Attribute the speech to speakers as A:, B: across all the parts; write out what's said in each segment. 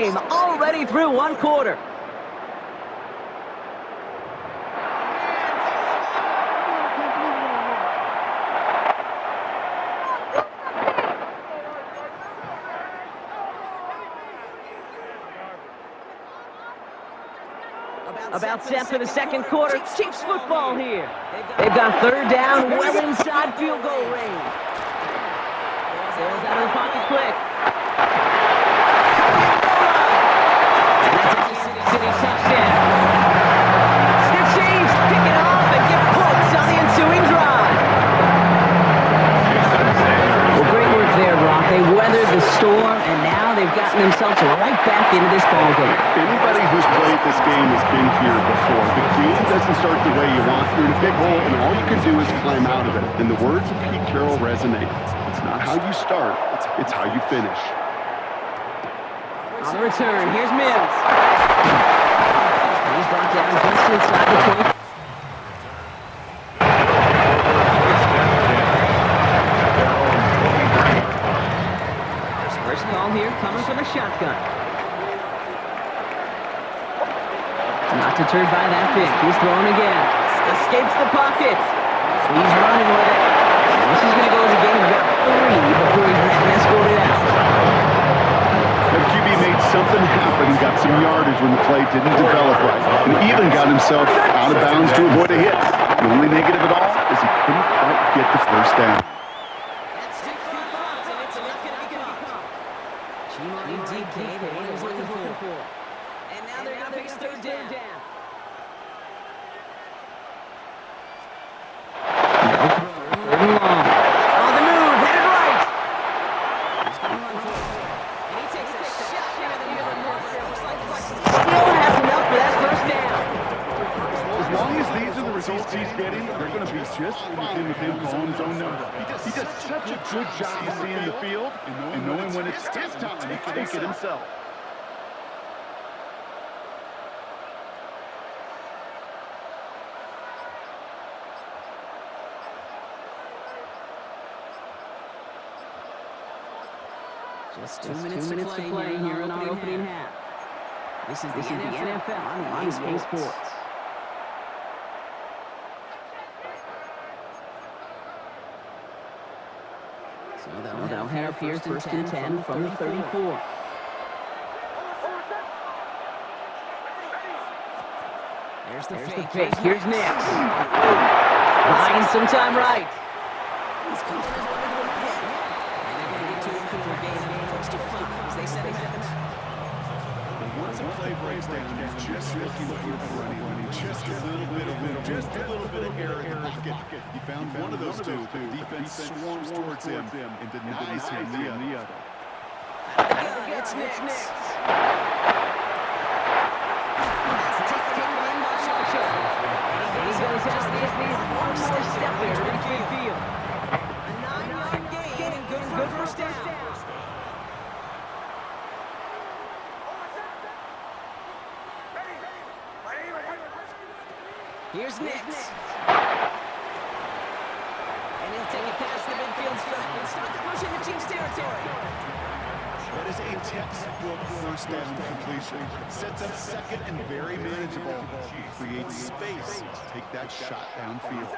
A: game, already through one quarter. About set for the second quarter. Chiefs football here. They've got third down, well inside field goal range. Ball's out of the pocket quick. And that's a Kansas City touchdown. The Chiefs pick it off and get points on the ensuing drive. Well, great work there, Brock. They weathered the storm, and now they've gotten themselves right back into this ball game.
B: Anybody who's played this game has been here before. The game doesn't start the way you want. You're in a big hole, and all you can do is climb out of it. And the words of Pete Carroll resonate. It's not how you start, it's how you finish.
A: On the return, here's Mims. He's brought down just inside the 20. First ball here, coming from the shotgun. Not deterred by that pick. He's throwing again. Escapes the pocket. He's running with it. And this is going to go as a game of about 3 before he's escorted out.
B: The QB made something happen, got some yardage when the play didn't develop right, and even got himself out of bounds to avoid a hit. The only negative at all is he couldn't quite get the first down.
A: And now they're going to face third down. On the move, headed right. He's going to run for it. And he takes a shot near the middle. Looks like still has enough for that first down.
B: As long as these are the results he's getting, they're going to be just fine with him calling his own number. He does such a good job of seeing the field and knowing when it's his time to take it himself.
A: Just 2 minutes to play here in our opening half. This is the NFL on EA Sports. So they'll have first and 10 from the 34. There's the fake. Here's Nick. Buying some time right. He's calling his one hit. And they're going to get to him for a game close to 5 as they set him out.
B: Once a play breaks down, you're just looking for running, just a little bit of air in the pocket. He found one of those two, but the defense swarms towards him and denies him the other.
A: It's Nick. He goes just needs one more step there to reach midfield. A 9-yard gain and good for first down. Here's Nix. And he'll take it past the midfield stripe and start to push into Chiefs territory.
B: That is a textbook first down completion. Sets up second and very manageable. Creates space to take that shot downfield.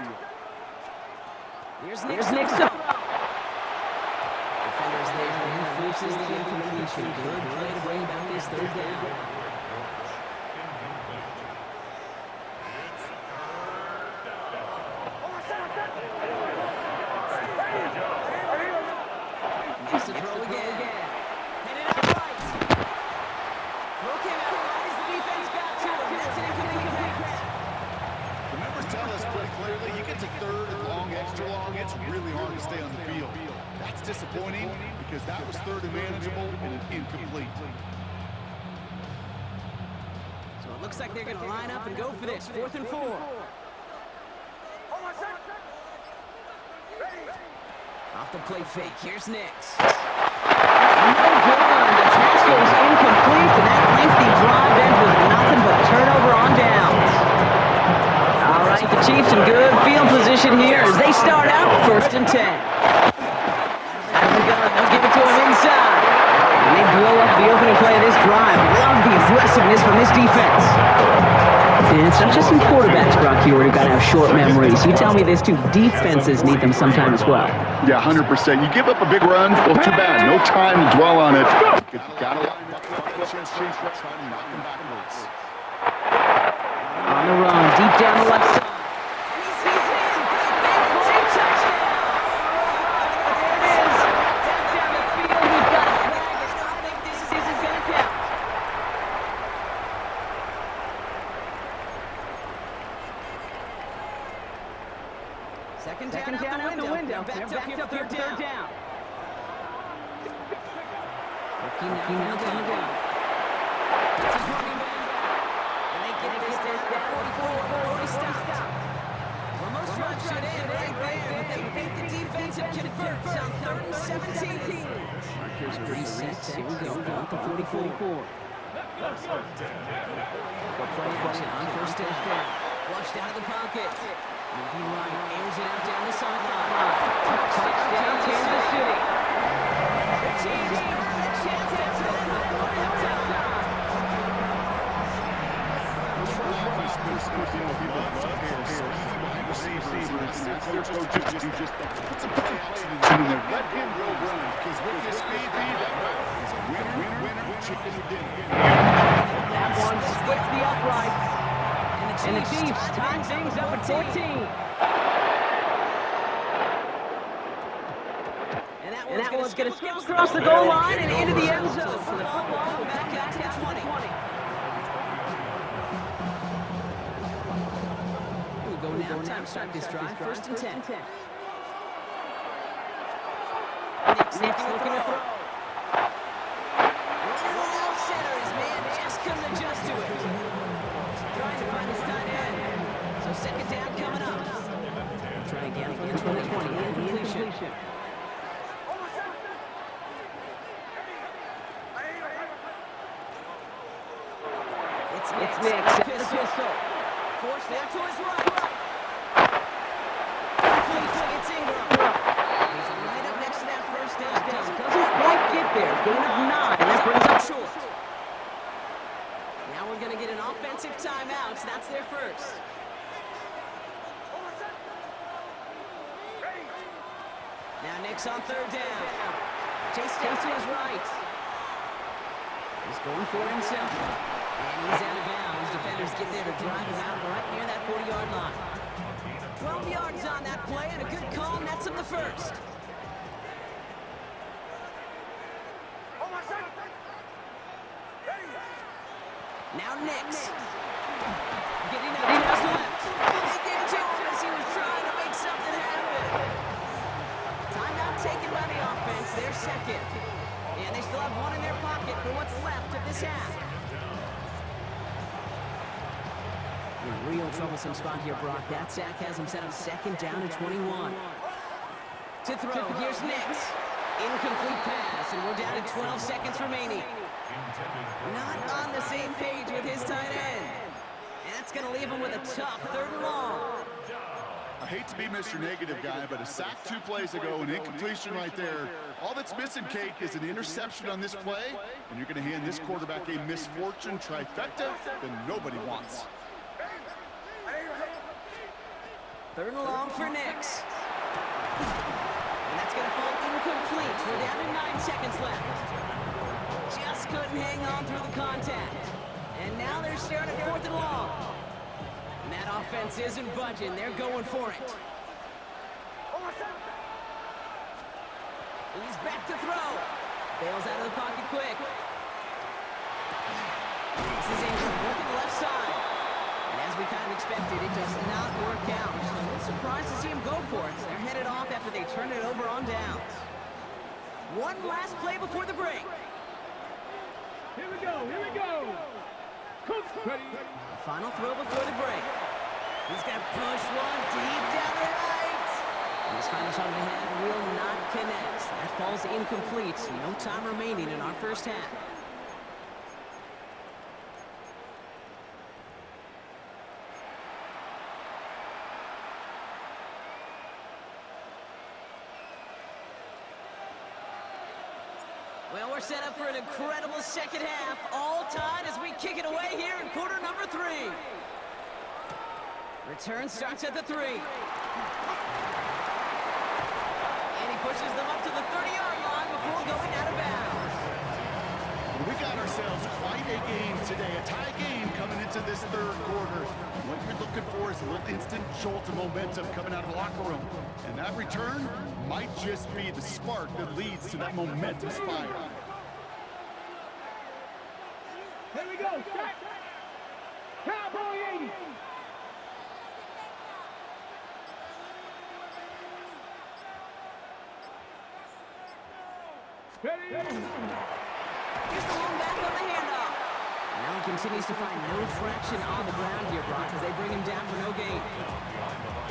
A: Here's Nix. Defenders there. He forces the incompletion. Good play to bring back his third down. Needs to throw again. Headed out right. Throw came out right as the defense got to him. That's an incomplete pass.
B: The members tell us pretty clearly, you get to third and long, extra long, it's really hard to stay on the field. That's disappointing because that was third and manageable and an incomplete.
A: So it looks like they're going to line up and go for this. 4th and 4. Off the play fake, here's Nix. No good. The pass goes incomplete, and that lengthy drive ends with nothing but turnover on downs. All right, the Chiefs in good field position here as they start out 1st and 10. Out of the gun, they'll give it to him inside. And they blow up the opening play of this drive. this defense. And it's not just some quarterbacks, Brock, here who've got to have short memories. You tell me these two defenses need them sometime as well.
B: Yeah, 100%. You give up a big run, well, too bad. No time to dwell on it. Gotta line up, try to knock him backwards.
A: On the run, deep down the left side. Second down out the window. They're back up here for third down. Looking now from the down. It's his running back. And they get this down to 44 before he stopped. Well, most drives should end right there, but they beat the defense and converts on 3rd and 17. Markers are reset. Here we go. Ball at the 44. Go play action on first down. Flushed out of the pocket. Moving right, airs it out down the sideline. Touchdown, Kansas City. The Chiefs earn the chance to turn the ball uptown.
B: This front office puts wide receivers. That's their coach just put some play action in there. Let him go run, because with his speed, he's a winner, chicken dinner.
A: That one splits the upright. And the Chiefs tie things up at 14. And that one's going to skip across the goal line and into the end zone. So the football will back out to the 20. We go now. Time to start this drive. 1st and 10. Nick's looking to throw. Off center, his man just couldn't adjust to it. Trying to find his tight end. So second down coming up. Try again from the 20. Incompletion. It's Nick. Pistol. Forced out to his right. Complete. It's Ingram. He's right up next to that first down. Doesn't quite get there. Gain of 9. And that brings up short. Now we're going to get an offensive timeout. So that's their first. Now Nick's on 3rd down. Chased out to his right. He's going for it himself. And he's out of bounds. Defenders get there to drive him out right near that 40-yard line. 12 yards on that play and a good call nets him the first. Now Nick's. Getting out to his left. They gave it to him as he was trying to make something happen. Timeout taken by the offense. Their second. And they still have one in their pocket for what's left of this half. In a real troublesome spot here, Brock. That sack has him set up 2nd down and 21. To throw, here's Nick's. Incomplete pass, and we're down to 12 seconds remaining. Not on the same page with his tight end. And that's going to leave him with a tough 3rd and long.
B: I hate to be Mr. Negative guy, but a sack 2 plays ago, an incompletion right there. All that's missing, Kate, is an interception on this play, and you're going to hand this quarterback a misfortune trifecta that nobody wants.
A: 3rd and long for Nick's. And that's going to fall incomplete. We're down to 9 seconds left. Just couldn't hang on through the contact. And now they're staring at 4th and long. And that offense isn't budging. They're going for it. He's back to throw. Bails out of the pocket quick. This is Ingram working the left side. And as we kind of expected, it does not work out. So a little surprised to see him go for it. They're headed off after they turn it over on downs. One last play before the break.
C: Here we go. Coach ready.
A: Final throw before the break. He's going to push one deep down the right. And his final shot of the half will not connect. That falls incomplete. No time remaining in our first half. Well, we're set up for an incredible second half. All tied as we kick it away here in quarter number 3. Return starts at the 3. And he pushes them up to the 30-yard line before going out of bounds.
B: We got ourselves quite a game today, a tie game coming into this third quarter. What you're looking for is a little instant jolt of momentum coming out of the locker room. And that return might just be the spark that leads to that momentous fire.
C: Here we go. Set. Cowboy 80. Ready?
A: Here's the long back on the handoff. Now he continues to find no traction on the ground here, Brock, as they bring him down for no gain.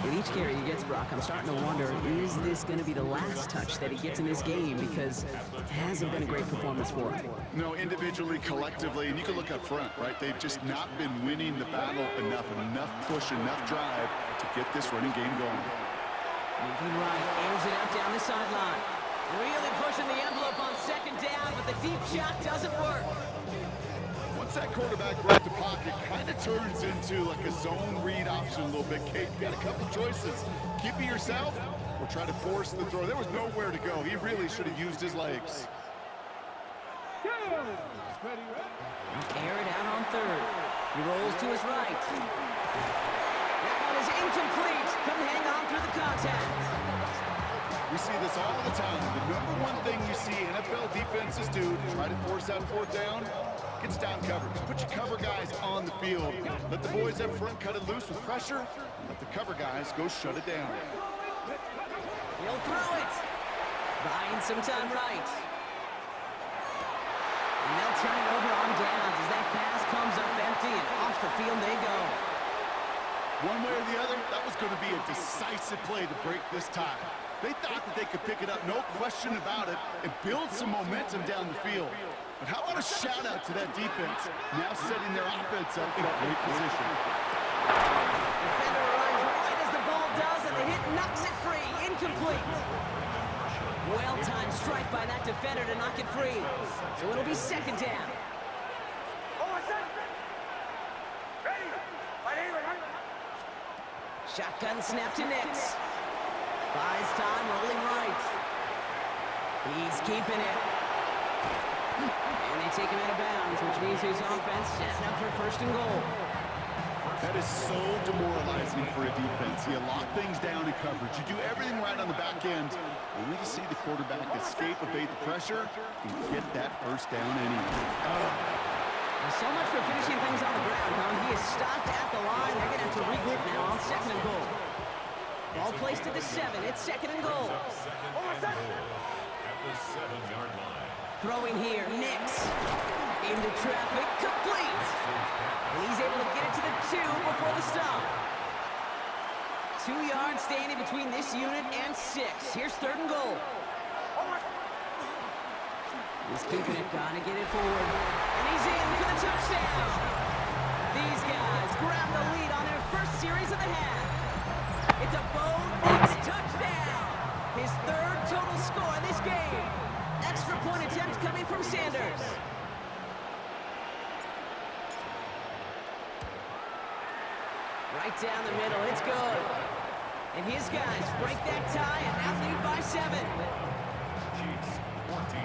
A: With each carry he gets, Brock, I'm starting to wonder, is this going to be the last touch that he gets in this game? Because it hasn't been a great performance for him.
B: No, individually, collectively, and you can look up front, right? They've just not been winning the battle enough push, enough drive to get this running game going.
A: Moving right, airs it out down the sideline. Really pushing the envelope on second down, but the deep shot doesn't work.
B: Once that quarterback broke the pocket, kind of turns into like a zone read option a little bit. Kate, you got a couple choices. Keep it yourself or try to force the throw. There was nowhere to go. He really should have used his legs.
A: Air it out on third. He rolls to his right. That one is incomplete. Couldn't hang on through the contact.
B: We see this all the time. The number one thing you see NFL defenses do to try to force that fourth down, gets down coverage. Put your cover guys on the field. Let the boys up front cut it loose with pressure. And let the cover guys go shut it down.
A: He'll throw it. Buying some time right. And they'll turn it over on downs as that pass comes up empty and off the field they go.
B: One way or the other, that was going to be a decisive play to break this tie. They thought that they could pick it up, no question about it, and build some momentum down the field. But how about a shout-out to that defense, now setting their offense up in great position.
A: Defender arrives right as the ball does, and the hit knocks it free. Incomplete. Well-timed strike by that defender to knock it free. So it'll be second down. Shotgun snap to Nix. Buys time, rolling right. He's keeping it. And they take him out of bounds, which means his offense setting up for first and goal.
B: That is so demoralizing for a defense. You lock things down in coverage. You do everything right on the back end. Only to see the quarterback escape, evade the pressure, and get that first down anyway.
A: So much for finishing things on the ground, huh? He is stopped at the line. They're going to have to regroup now on second and goal. Ball placed to the 7. It's second and goal.
D: At the 7-yard line.
A: Throwing here, Nix. Into traffic, complete. And he's able to get it to the 2 before the stop. 2 yards standing between this unit and 6. Here's third and goal. He's keeping it, gonna get it forward. And he's in for the touchdown. These guys grab the lead on their first series of the half. It's a Bo Nix touchdown. His third total score in this game. Extra point attempts coming from Sanders. Right down the middle, it's good. And his guys break that tie and now lead by 7.
D: Chiefs 14.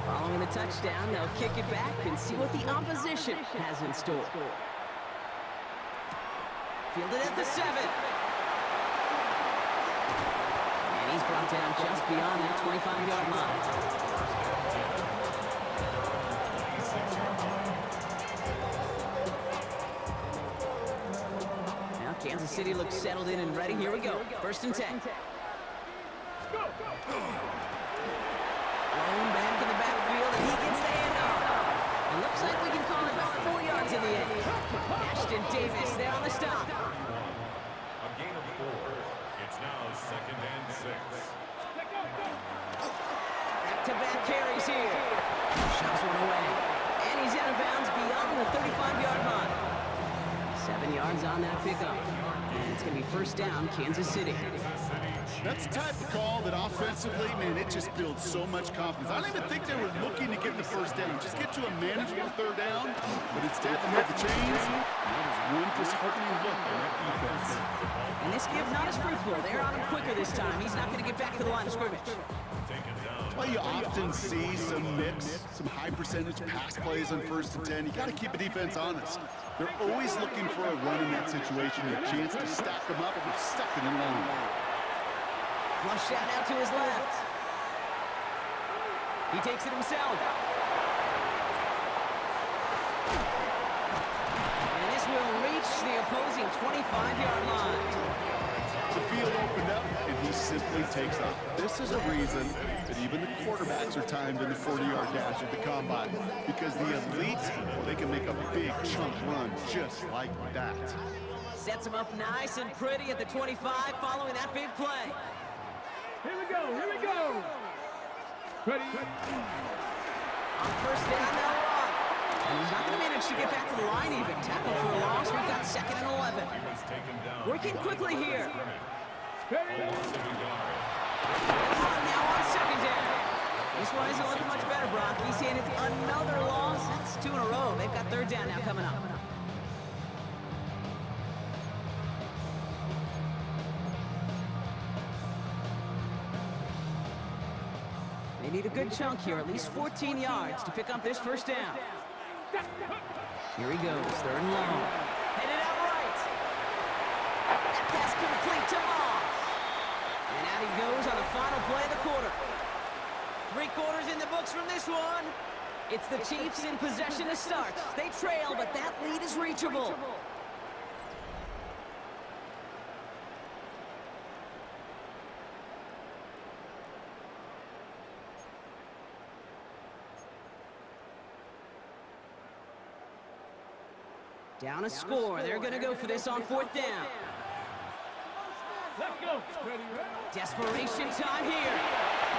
A: Following the touchdown, they'll kick it back and see what the opposition has in store. Fielded at the 7. And he's brought down just beyond that 25-yard line. Now Kansas City looks settled in and ready. Here we go. First and 10. Thrown back in the backfield, and he gets the handoff. It looks like we can call it about 4 yards in the end. Ashton Davis there on the stop.
D: A gain of 4. It's now second and 6.
A: Back-to-back carries here. Shoves one away. And he's out of bounds beyond the 35-yard line. 7 yards on that pickup. And it's going to be first down, Kansas City.
B: That's the type of call that offensively, man, it just builds so much confidence. I don't even think they were looking to get the first down. Just get to a manageable third down, but instead they have the chains. That is one disheartening look on that defense.
A: And this give not as fruitful. They're on him quicker this time. He's not going to get back to the line of scrimmage.
B: That's why you often see some mix, some high percentage pass plays on 1st and 10. You got to keep a defense honest. They're always looking for a run in that situation, a chance to stack them up or second and long.
A: Flush out now to his left. He takes it himself. And this will reach the opposing 25-yard line.
B: The field opened up, and he simply takes off. This is a reason that even the quarterbacks are timed in the 40-yard dash at the combine, because the elite, well, they can make a big chunk run just like that.
A: Sets him up nice and pretty at the 25 following that big play.
C: Here we go, here we go. Ready?
A: On first down, they'll run. And he's not going to manage to get back to the line even. Tackle for a loss. We've got 2nd and 11. Working quickly here.
C: Ready?
A: And now on 2nd down. This one isn't looking much better, Brock. He's handed another loss. That's 2 in a row. They've got 3rd down now coming up. They need a good chunk here, at least 14 yards to pick up this first down. Here he goes, 3rd and long. Headed out right. That pass complete to Moss. And out he goes on the final play of the quarter. 3 quarters in the books from this one. It's the Chiefs in possession to start. They trail, but that lead is reachable. Down a score. They're going to go for this on 4th down.
C: Let's go. Ready, ready.
A: Desperation time here.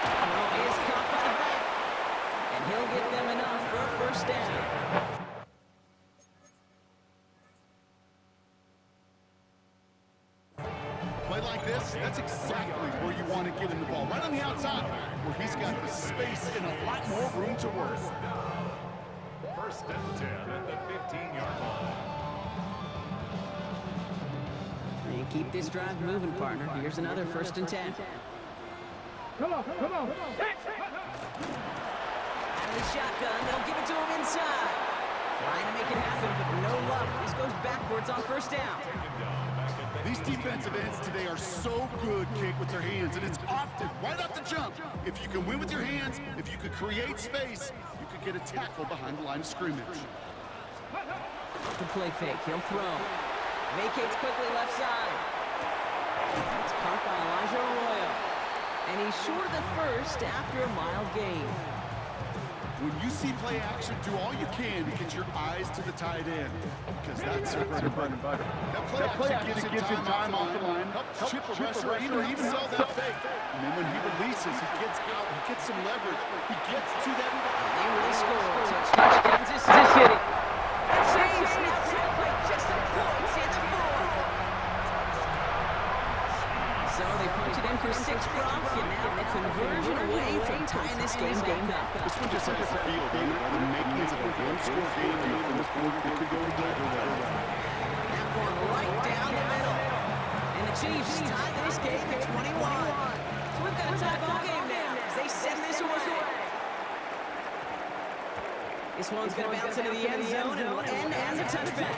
A: Crow is caught by the back. And he'll get them enough for a first down.
B: Play like this, that's exactly where you want to get him the ball. Right on the outside, where he's got the space and a lot more room to work.
D: 1st and 10 at the 15-yard line.
A: And keep this drive moving, partner. Here's another 1st and 10.
C: Come on, come on.
A: Out of the shotgun, they'll give it to him inside. Trying to make it happen, but no luck. This goes backwards on 1st down.
B: These defensive ends today are so good, Kate, with their hands, and it's often right off the jump. If you can win with your hands, if you could create space, you could get a tackle behind the line of scrimmage.
A: Off the play fake, he'll throw. Vacates quickly left side. It's caught by Elijah Arroyo. And he's short of the first after a mild gain.
B: When you see play action, do all you can to get your eyes to the tight end, because that's your bread and butter. That play action gives him time off the line, helps chip a rusher, even sell that fake. And then when he releases, he gets out, he gets some leverage, he gets to that.
A: They will score. Touchdown, Kansas City. The Chiefs now trail by just a point in the 4th. So they punch it in for 6, Brock, and now a conversion away from tying this game up.
B: This one just has a feel, doesn't it? The makings of a one-score game from the fourth, it could go either way.
A: That one right down the middle. And the Chiefs tie this game at 21. So we've got a tie ball game now as they send this away. This one's going to bounce into the end zone and will end as a touchback.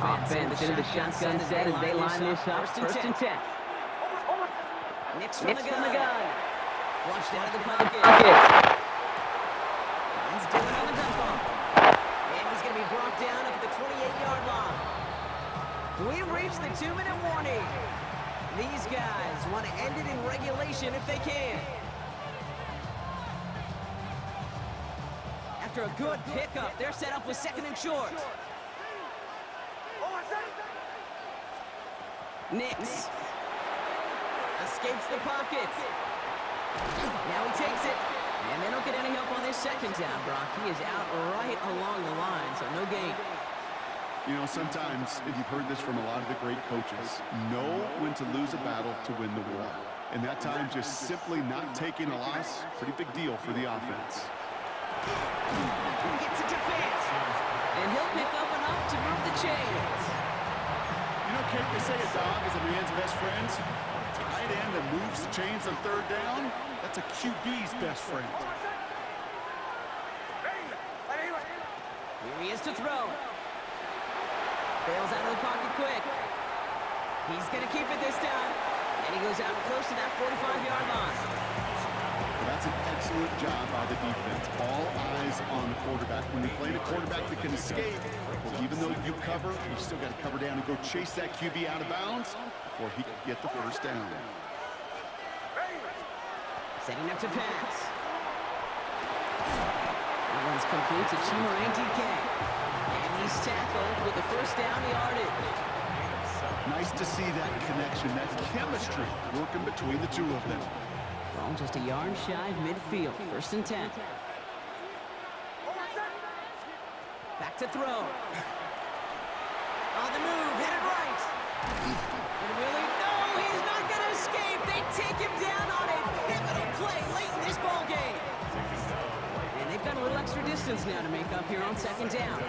A: Offense into the shotgun set as they line this up. 1st and 10. Nix from the gun. Flushed out of the pocket. He's doing on the dump off. And he's going to be brought down up at the 28-yard line. We've reached the 2-minute warning. These guys want to end it in regulation if they can. After a good pickup, they're set up with 2nd and short. Nix escapes the pocket. Now he takes it. And they don't get any help on this second down, Brock. He is out right along the line, so no gain.
B: You know, sometimes, and you've heard this from a lot of the great coaches, know when to lose a battle to win the war. And that time, just simply not taking a loss, pretty big deal for the offense.
A: Gets it to Fant. And he'll pick up enough to move the chains.
B: You know, Kate, they say a dog is a man's best friend. Tight end that moves the chains on third down, that's a QB's best friend.
A: Here he is to throw. Bails out of the pocket quick. He's going to keep it this time. And he goes out close to that 45-yard line.
B: That's an excellent job by the defense. All eyes on the quarterback. When you play the quarterback that can escape, well, even though you cover, you still got to cover down and go chase that QB out of bounds before he can get the first down.
A: Setting up to pass. That one's complete to Chimere DK. And he's tackled with the first down yardage.
B: Nice to see that connection, that chemistry working between the two of them.
A: Ball just a yard shy of midfield. 1st and 10. Back to throw. On the move, headed right. And really, no, he's not going to escape. They take him down on a pivotal play late in this ball game. And they've got a little extra distance now to make up here on 2nd down.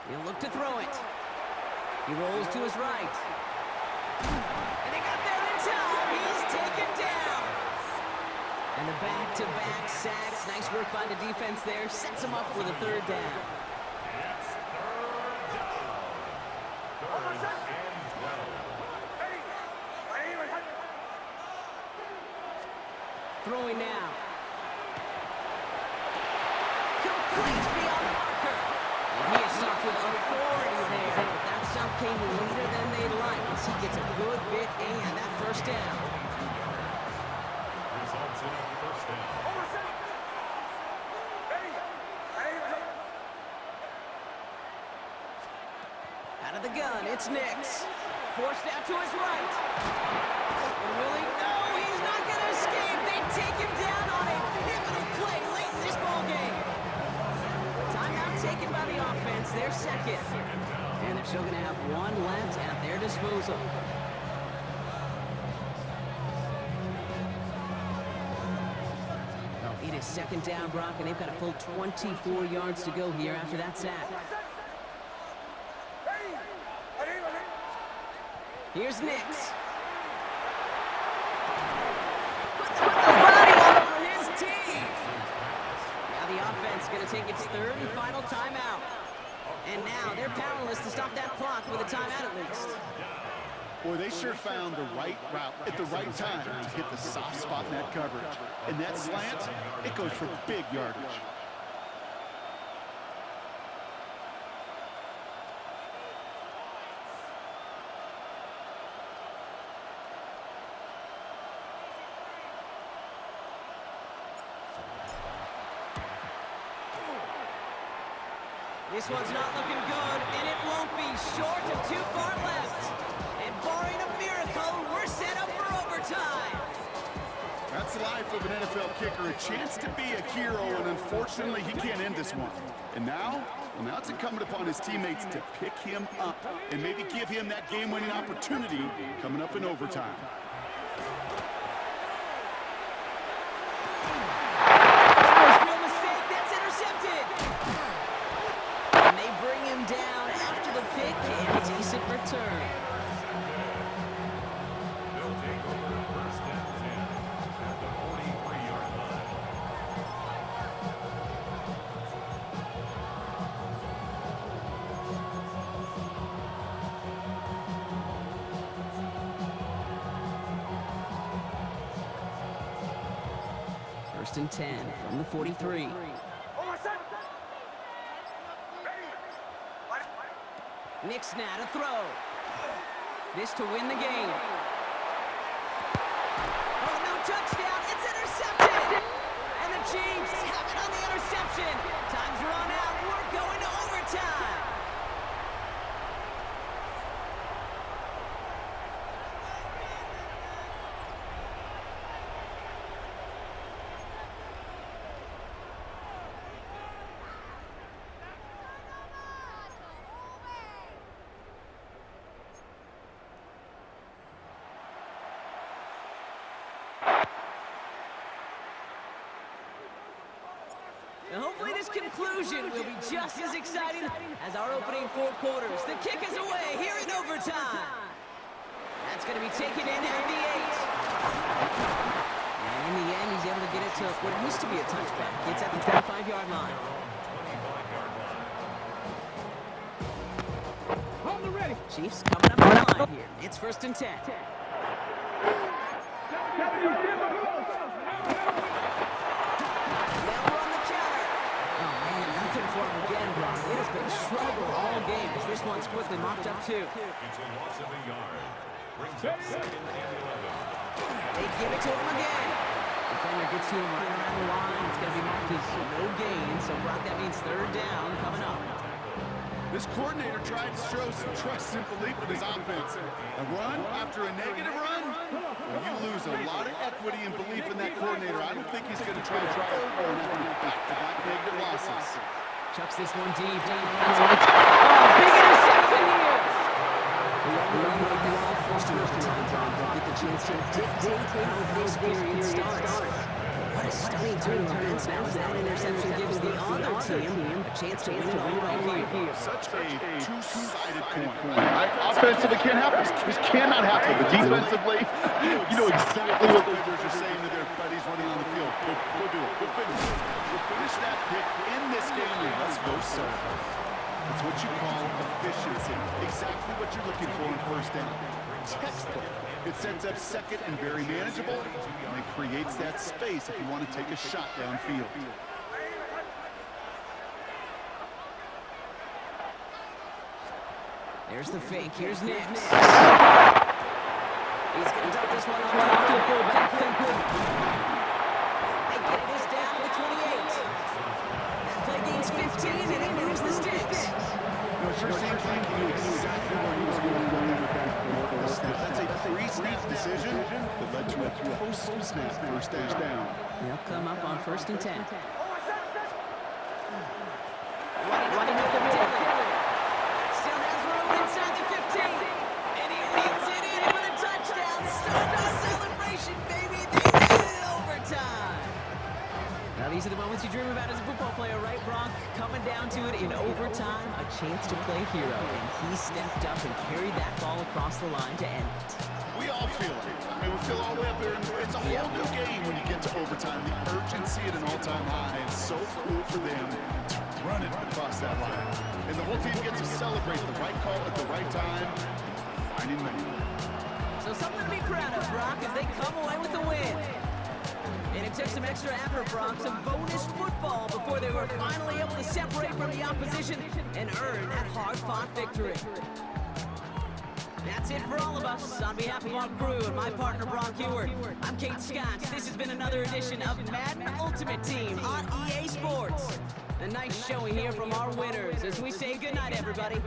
A: He'll look to throw it. He rolls to his right. And they got there in time. He's taken down. And the back-to-back sacks. Nice work by the defense there. Sets him up with a 3rd down.
D: It's 3rd down. 3rd and 12.
A: Throwing now. Complete beyond the marker. And he is stopped with authority there. But that stop came later than they'd like as he gets a good bit and that 1st down.
D: Results in a 1st down.
A: Out of the gun, it's Nix. Forced out to his right. And Willie, no, he's not going to escape. They take him down on a pivotal play late in this ball game. Timeout taken by the offense, their 2nd. And they're still going to have 1 left at their disposal. Well, it is 2nd down, Brock, and they've got a full 24 yards to go here after that sack. Here's Nix. Put the body over his team. Now the offense is going to take its 3rd and final timeout. And now they're powerless to stop that clock with a timeout at least.
B: Boy, they sure found the right route at the right time to hit the soft spot in that coverage. And that slant, it goes for big yardage.
A: This one's not looking good, and it won't be. Short and too far left. And barring a miracle, we're set up for overtime.
B: That's the life of an NFL kicker, a chance to be a hero, and unfortunately, he can't end this one. And now, well, now it's incumbent upon his teammates to pick him up and maybe give him that game-winning opportunity coming up in overtime.
A: Real mistake, that's intercepted. And they bring him down after the pick and a decent return.
D: They'll take over 1st and 10 at the 43-yard line.
A: First and 10 from the 43. Nix now to throw. This to win the game. Oh, no touchdown. It's intercepted. Chiefs have it on the interception. Time's run out. We're going to overtime. Now hopefully this conclusion will be just as exciting as our opening 4 quarters. The kick is away here in overtime. That's going to be taken in at the 8. And in the end, he's able to get it to what used to be a touchback. It's at the 25-yard line.
C: Hold the ready.
A: Chiefs coming up the line here. It's 1st and 10. Again, Brock. It has been a struggle all game as this one's quickly mopped up too.
D: It's a loss of a yard. Brings up 2nd and 11.
A: They give it to him again. Defender gets to him right around the line. It's going to be marked as no gain. So, Brock, that means 3rd down coming up.
B: This coordinator tried to show some trust and belief in his offense. A run after a negative run? Well, you lose a lot of equity and belief in that coordinator. I don't think he's going to try to run after back-to-back negative losses.
A: Chucks this one deep down the line. Big interception here. We all know the all forced to overtime, Brock. They'll get the chance to dictate how this period starts. What a stunning turn of events now as that interception gives the other team a chance to win it all right here.
B: Such a two-sided coin.
E: Offensively can't happen. This cannot happen. But defensively, you know exactly what the
B: players are saying to their buddies running on the field. Go do it. Go finish it. We'll finish that pick in this game and let's go celebrate. It's what you call efficiency. Exactly what you're looking for in 1st down. Textbook. It sets up 2nd and very manageable, and it creates that space if you want to take a shot downfield.
A: There's the fake. Here's Nix. He's going to dump this one off to the fullback. They get this down to the 28. That play gains 15, and it moves the sticks.
B: It sure seems like he knew exactly where he was going with that snap. That's a pre-snap decision that led to a post-snap 1st down.
A: They'll come up on 1st and 10. Running with the Dillon. Still has room inside the 15. And he reels it in for the touchdown. Start the celebration, baby. They made it overtime. Now these are the moments you dream about as a football player, right, Brock? Coming down to it in overtime, a chance to play hero, and he stepped up and carried that ball across the line to end it.
B: We all feel it. I mean, we feel all the way up there. And it's a whole new game when you get to overtime. The urgency at an all-time high. It's so cool for them to run it across that line. And the whole team gets to celebrate the right call at the right time. Finding money.
A: So something to be proud of, Brock, as they come away with the win. And it took some extra effort, Brock, some bonus football before they were finally able to separate from the opposition and earn that hard-fought victory. That's it for all of us. On behalf of our crew and my partner, Brock Ewart, I'm Kate Scott. This has been another edition of Madden Ultimate Team on EA Sports. A nice showing here from our winners as we say goodnight, everybody.